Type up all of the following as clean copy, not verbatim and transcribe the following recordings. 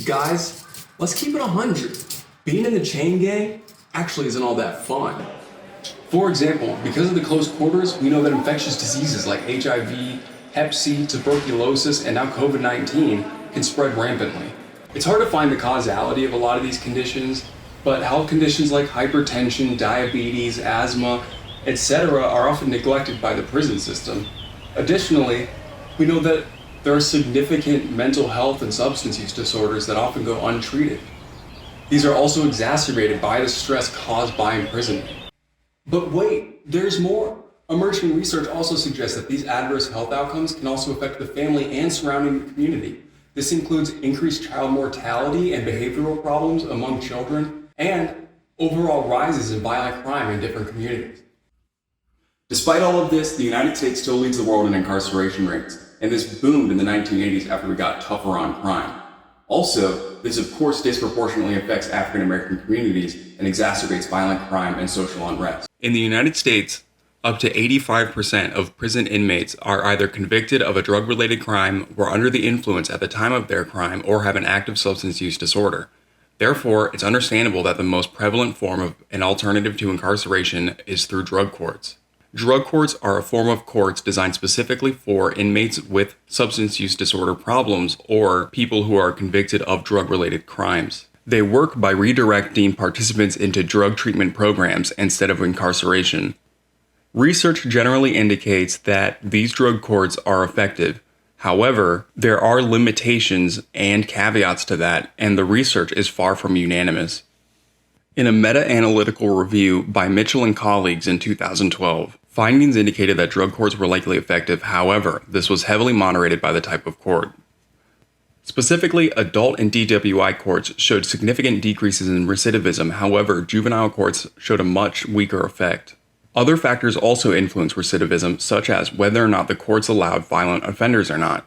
Guys, let's keep it 100. Being in the chain gang actually isn't all that fun. For example, because of the close quarters, we know that infectious diseases like HIV, Hep C, tuberculosis, and now COVID-19 can spread rampantly. It's hard to find the causality of a lot of these conditions, but health conditions like hypertension, diabetes, asthma, etc. are often neglected by the prison system. Additionally, we know that there are significant mental health and substance use disorders that often go untreated. These are also exacerbated by the stress caused by imprisonment. But wait, there's more. Emerging research also suggests that these adverse health outcomes can also affect the family and surrounding community. This includes increased child mortality and behavioral problems among children, and overall rises in violent crime in different communities. Despite all of this, the United States still leads the world in incarceration rates, and this boomed in the 1980s after we got tougher on crime. Also, this of course disproportionately affects African American communities and exacerbates violent crime and social unrest. In the United States, up to 85% of prison inmates are either convicted of a drug-related crime, were under the influence at the time of their crime, or have an active substance use disorder. Therefore, it's understandable that the most prevalent form of an alternative to incarceration is through drug courts. Drug courts are a form of courts designed specifically for inmates with substance use disorder problems or people who are convicted of drug-related crimes. They work by redirecting participants into drug treatment programs instead of incarceration. Research generally indicates that these drug courts are effective. However, there are limitations and caveats to that, and the research is far from unanimous. In a meta-analytical review by Mitchell and colleagues in 2012, findings indicated that drug courts were likely effective. However, this was heavily moderated by the type of court. Specifically, adult and DWI courts showed significant decreases in recidivism. However, juvenile courts showed a much weaker effect. Other factors also influence recidivism, such as whether or not the courts allowed violent offenders or not.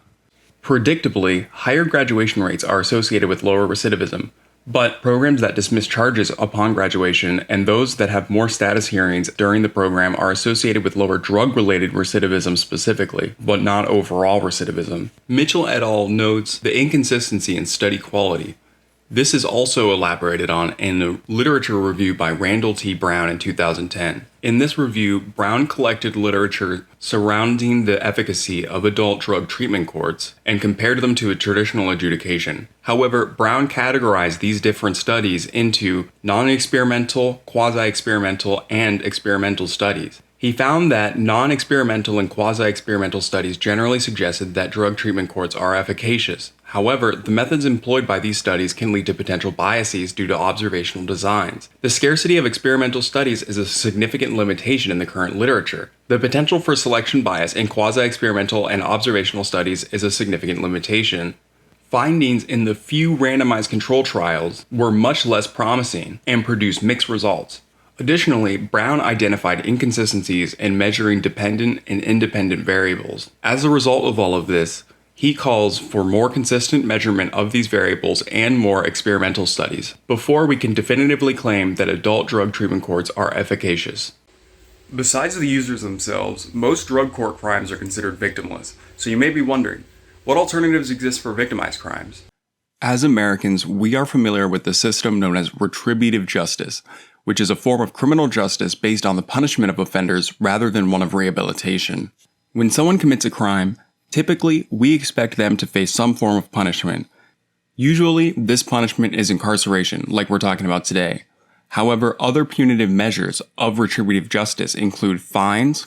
Predictably, higher graduation rates are associated with lower recidivism, but programs that dismiss charges upon graduation and those that have more status hearings during the program are associated with lower drug-related recidivism specifically, but not overall recidivism. Mitchell et al. Notes the inconsistency in study quality. This is also elaborated on in a literature review by Randall T. Brown in 2010. In this review, Brown collected literature surrounding the efficacy of adult drug treatment courts and compared them to a traditional adjudication. However, Brown categorized these different studies into non-experimental, quasi-experimental, and experimental studies. He found that non-experimental and quasi-experimental studies generally suggested that drug treatment courts are efficacious. However, the methods employed by these studies can lead to potential biases due to observational designs. The scarcity of experimental studies is a significant limitation in the current literature. The potential for selection bias in quasi-experimental and observational studies is a significant limitation. Findings in the few randomized control trials were much less promising and produced mixed results. Additionally, Brown identified inconsistencies in measuring dependent and independent variables. As a result of all of this, he calls for more consistent measurement of these variables and more experimental studies before we can definitively claim that adult drug treatment courts are efficacious. Besides the users themselves, most drug court crimes are considered victimless, so you may be wondering, what alternatives exist for victimized crimes? As Americans, we are familiar with the system known as retributive justice, which is a form of criminal justice based on the punishment of offenders rather than one of rehabilitation. When someone commits a crime, typically we expect them to face some form of punishment. Usually, this punishment is incarceration, like we're talking about today. However, other punitive measures of retributive justice include fines,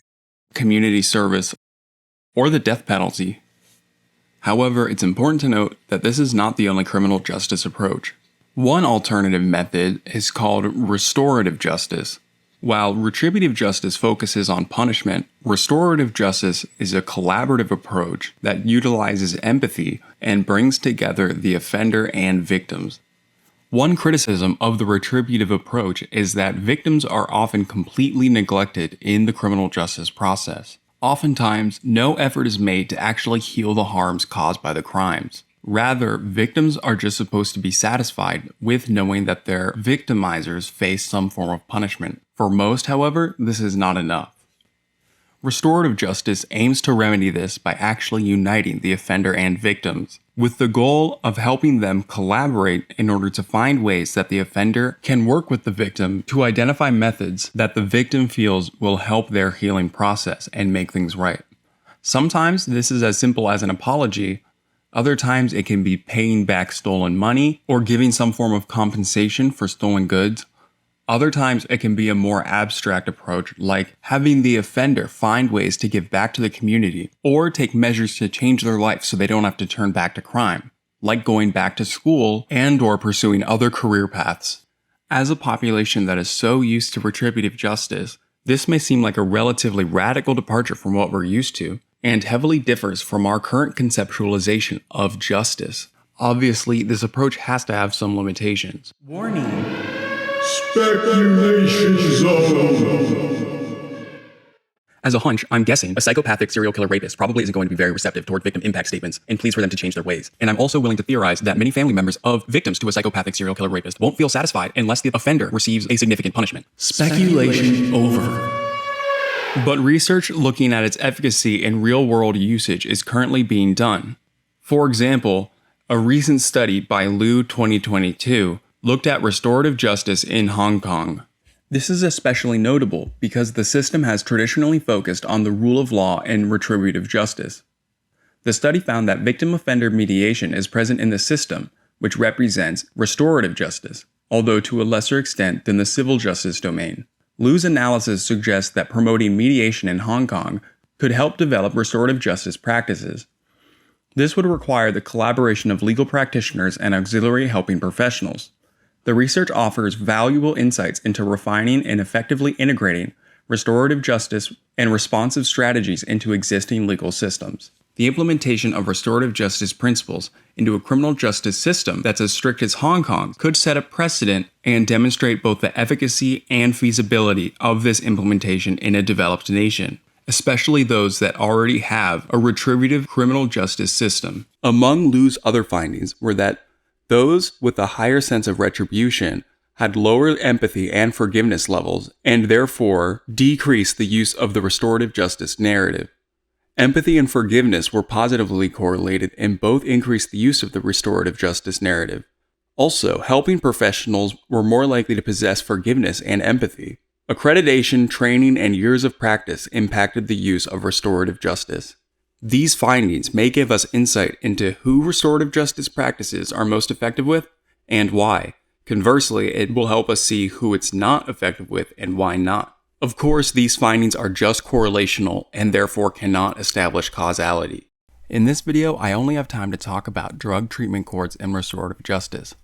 community service, or the death penalty. However, it's important to note that this is not the only criminal justice approach. One alternative method is called restorative justice. While retributive justice focuses on punishment, restorative justice is a collaborative approach that utilizes empathy and brings together the offender and victims. One criticism of the retributive approach is that victims are often completely neglected in the criminal justice process. Oftentimes, no effort is made to actually heal the harms caused by the crimes. Rather, victims are just supposed to be satisfied with knowing that their victimizers face some form of punishment. For most, however, this is not enough. Restorative justice aims to remedy this by actually uniting the offender and victims. with the goal of helping them collaborate in order to find ways that the offender can work with the victim to identify methods that the victim feels will help their healing process and make things right. Sometimes this is as simple as an apology. Other times it can be paying back stolen money or giving some form of compensation for stolen goods. Other times it can be a more abstract approach, like having the offender find ways to give back to the community or take measures to change their life so they don't have to turn back to crime, like going back to school and/or pursuing other career paths. As a population that is so used to retributive justice, this may seem like a relatively radical departure from what we're used to, and heavily differs from our current conceptualization of justice. Obviously, this approach has to have some limitations. Warning! Speculation Zone. As a hunch, I'm guessing a psychopathic serial killer rapist probably isn't going to be very receptive toward victim impact statements and pleas for them to change their ways. And I'm also willing to theorize that many family members of victims to a psychopathic serial killer rapist won't feel satisfied unless the offender receives a significant punishment. Speculation over. But research looking at its efficacy in real-world usage is currently being done. For example, a recent study by Liu 2022 looked at restorative justice in Hong Kong. This is especially notable because the system has traditionally focused on the rule of law and retributive justice. The study found that victim-offender mediation is present in the system, which represents restorative justice, although to a lesser extent than the civil justice domain. Liu's analysis suggests that promoting mediation in Hong Kong could help develop restorative justice practices. This would require the collaboration of legal practitioners and auxiliary helping professionals. The research offers valuable insights into refining and effectively integrating restorative justice and responsive strategies into existing legal systems. The implementation of restorative justice principles into a criminal justice system that's as strict as Hong Kong could set a precedent and demonstrate both the efficacy and feasibility of this implementation in a developed nation, especially those that already have a retributive criminal justice system. Among Liu's other findings were that those with a higher sense of retribution had lower empathy and forgiveness levels, and therefore decreased the use of the restorative justice narrative. Empathy and forgiveness were positively correlated and both increased the use of the restorative justice narrative. Also, helping professionals were more likely to possess forgiveness and empathy. Accreditation, training, and years of practice impacted the use of restorative justice. These findings may give us insight into who restorative justice practices are most effective with and why. Conversely, it will help us see who it's not effective with and why not. Of course, these findings are just correlational and therefore cannot establish causality. In this video, I only have time to talk about drug treatment courts and restorative justice.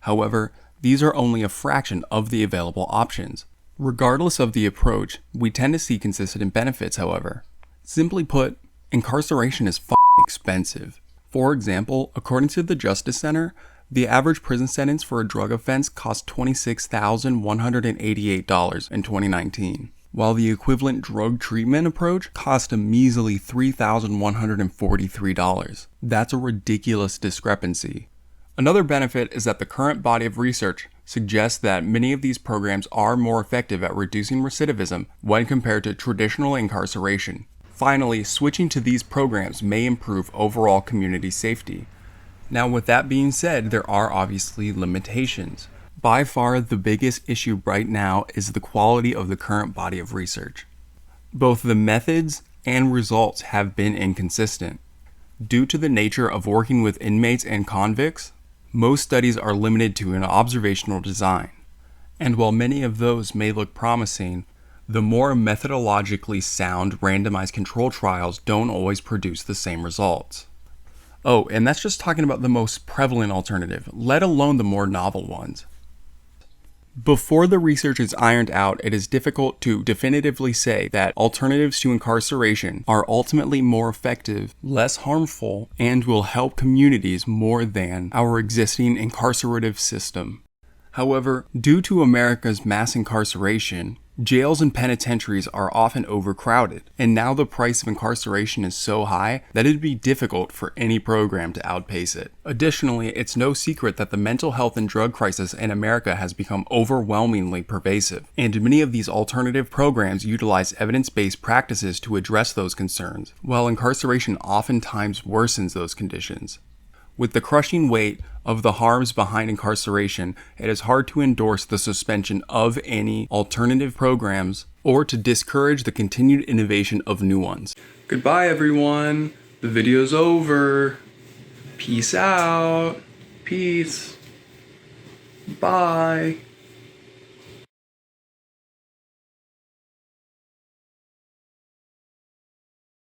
However, these are only a fraction of the available options. Regardless of the approach, we tend to see consistent benefits, however. Simply put, incarceration is expensive. For example, according to the Justice Center, the average prison sentence for a drug offense cost $26,188 in 2019, while the equivalent drug treatment approach cost a measly $3,143. That's a ridiculous discrepancy. Another benefit is that the current body of research suggests that many of these programs are more effective at reducing recidivism when compared to traditional incarceration. Finally, switching to these programs may improve overall community safety. Now, with that being said, there are obviously limitations. By far, the biggest issue right now is the quality of the current body of research. Both the methods and results have been inconsistent. Due to the nature of working with inmates and convicts, most studies are limited to an observational design. And while many of those may look promising, the more methodologically sound randomized control trials don't always produce the same results. Oh, and that's just talking about the most prevalent alternative, let alone the more novel ones. Before the research is ironed out, it is difficult to definitively say that alternatives to incarceration are ultimately more effective, less harmful, and will help communities more than our existing incarcerative system. However, due to America's mass incarceration, jails and penitentiaries are often overcrowded, and now the price of incarceration is so high that it'd be difficult for any program to outpace it. Additionally, it's no secret that the mental health and drug crisis in America has become overwhelmingly pervasive, and many of these alternative programs utilize evidence-based practices to address those concerns, while incarceration oftentimes worsens those conditions. With the crushing weight of the harms behind incarceration, it is hard to endorse the suspension of any alternative programs or to discourage the continued innovation of new ones. Goodbye, everyone. The video's over. Peace out. Peace. Bye.